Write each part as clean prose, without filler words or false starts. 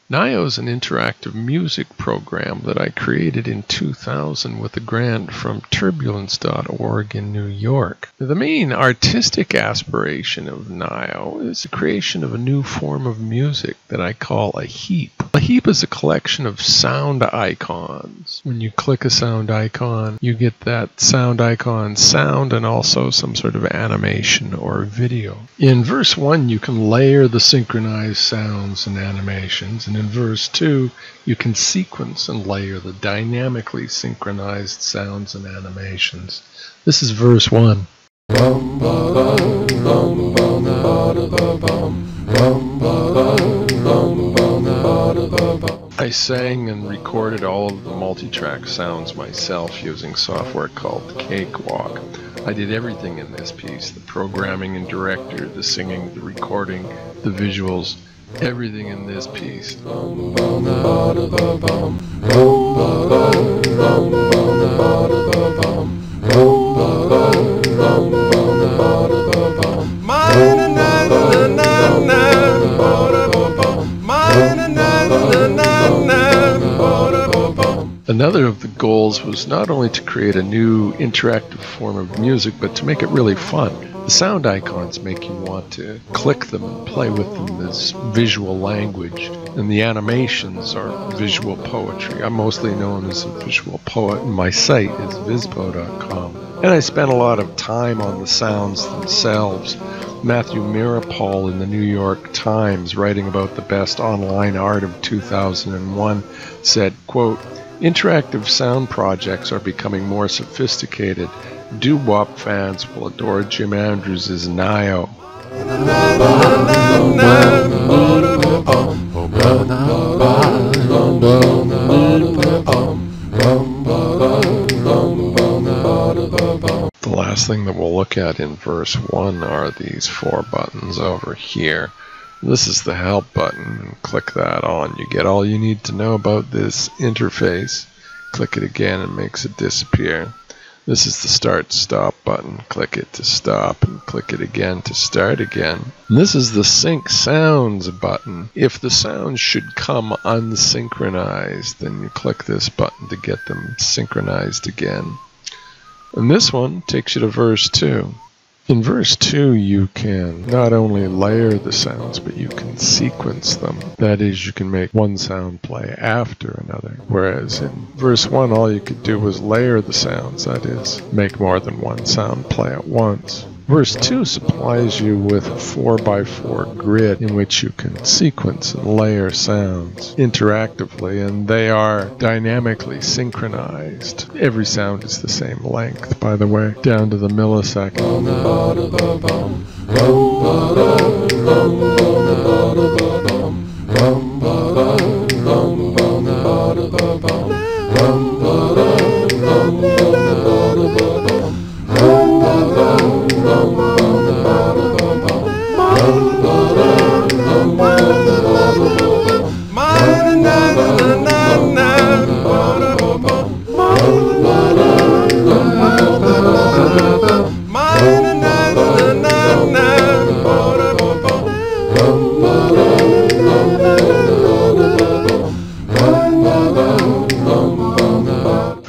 Nio is an interactive music program that I created in 2000 with a grant from Turbulence.org in New York. The main artistic aspiration of Nio is the creation of a new form of music that I call a heap. A heap is a collection of sound icons. When you click a sound icon, you get that sound icon sound and also some sort of animation or video. In verse 1, you can layer the synchronized sounds and animations, and in verse 2, you can sequence and layer the dynamically synchronized sounds and animations. This is verse 1. I sang and recorded all of the multi-track sounds myself using software called Cakewalk. I did everything in this piece: the programming and director, the singing, the recording, the visuals, everything in this piece. Another of the goals was not only to create a new interactive form of music, but to make it really fun. The sound icons make you want to click them and play with them as visual language, and the animations are visual poetry. I'm mostly known as a visual poet, and my site is vispo.com. And I spent a lot of time on the sounds themselves. Matthew Mirapol in the New York Times, writing about the best online art of 2001, said, quote, "Interactive sound projects are becoming more sophisticated. Doo-wop fans will adore Jim Andrews' Nio." The last thing that we'll look at in verse 1 are these 4 buttons over here. This is the help button, and click that on. You get all you need to know about this interface. Click it again, it makes it disappear. This is the start stop button. Click it to stop and click it again to start again. And this is the sync sounds button. If the sounds should come unsynchronized, then you click this button to get them synchronized again. And this one takes you to verse 2. In verse 2, you can not only layer the sounds, but you can sequence them. That is, you can make one sound play after another. Whereas in verse 1, all you could do was layer the sounds. That is, make more than one sound play at once. Verse 2 supplies you with a 4x4 grid in which you can sequence and layer sounds interactively, and they are dynamically synchronized. Every sound is the same length, by the way, down to the millisecond.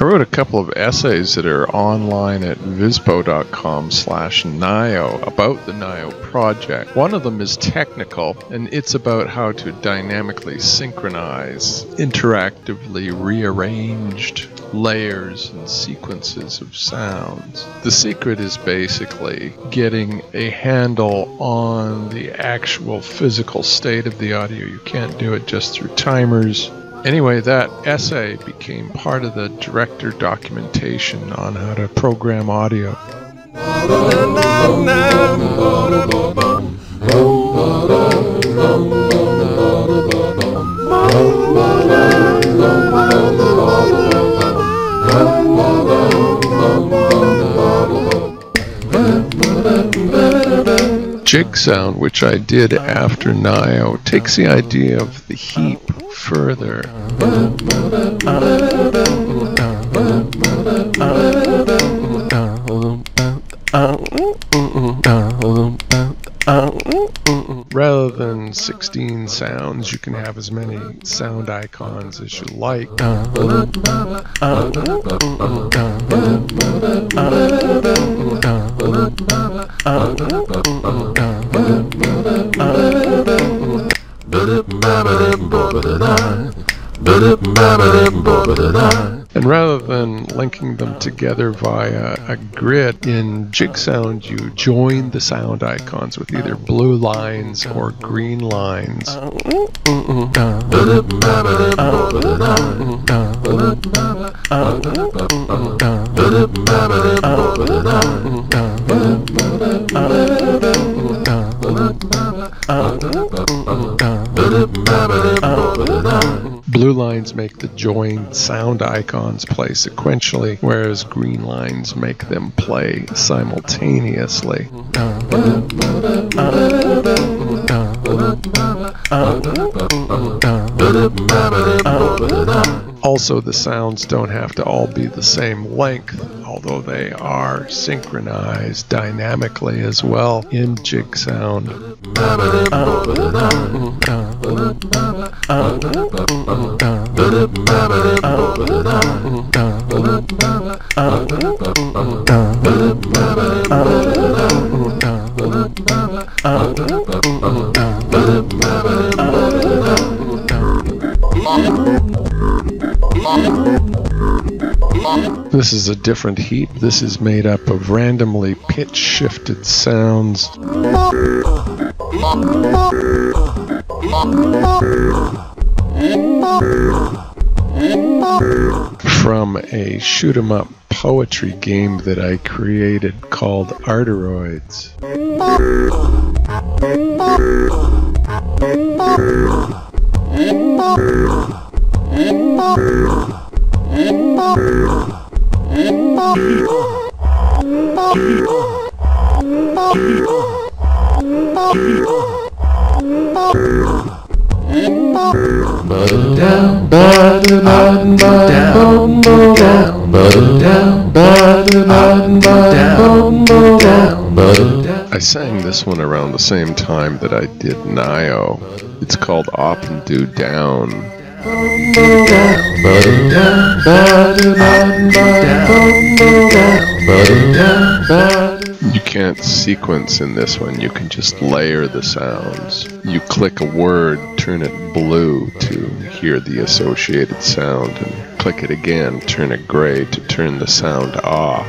I wrote a couple of essays that are online at vispo.com/Nio about the Nio project. One of them is technical, and it's about how to dynamically synchronize interactively rearranged layers and sequences of sounds. The secret is basically getting a handle on the actual physical state of the audio. You can't do it just through timers. Anyway, that essay became part of the director documentation on how to program audio. Jig-Sound, which I did after Nio, takes the idea of the heap further. Rather than 16 sounds, you can have as many sound icons as you like. And rather than linking them together via a grid, in Jig-Sound you join the sound icons with either blue lines or green lines. Blue lines make the joined sound icons play sequentially, whereas green lines make them play simultaneously. Also, the sounds don't have to all be the same length, although they are synchronized dynamically as well in Jig-Sound. This is a different heap. This is made up of randomly pitch-shifted sounds from a shoot-'em-up poetry game that I created called Arteroids. I sang this one around the same time that I did Nio. It's called Oppen Do Down. You can't sequence in this one, you can just layer the sounds. You click a word, turn it blue to hear the associated sound, and click it again, turn it gray to turn the sound off.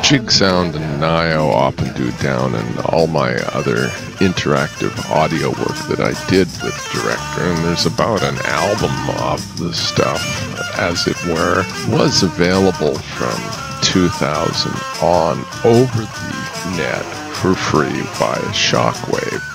Jig-Sound and Nio, Oppen Do Down, and all my other interactive audio work that I did with Director, and there's about an album of the stuff, as it were, was available from 2000 on over the net for free via Shockwave.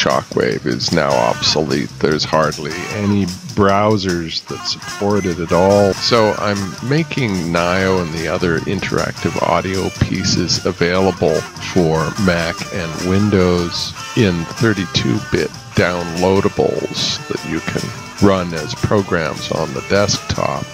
Shockwave is now obsolete. There's hardly any browsers that support it at all. So I'm making Nio and the other interactive audio pieces available for Mac and Windows in 32-bit downloadables that you can run as programs on the desktop.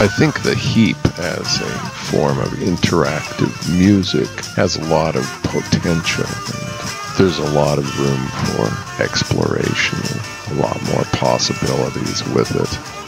I think the Heap as a form of interactive music has a lot of potential. And there's a lot of room for exploration, a lot more possibilities with it.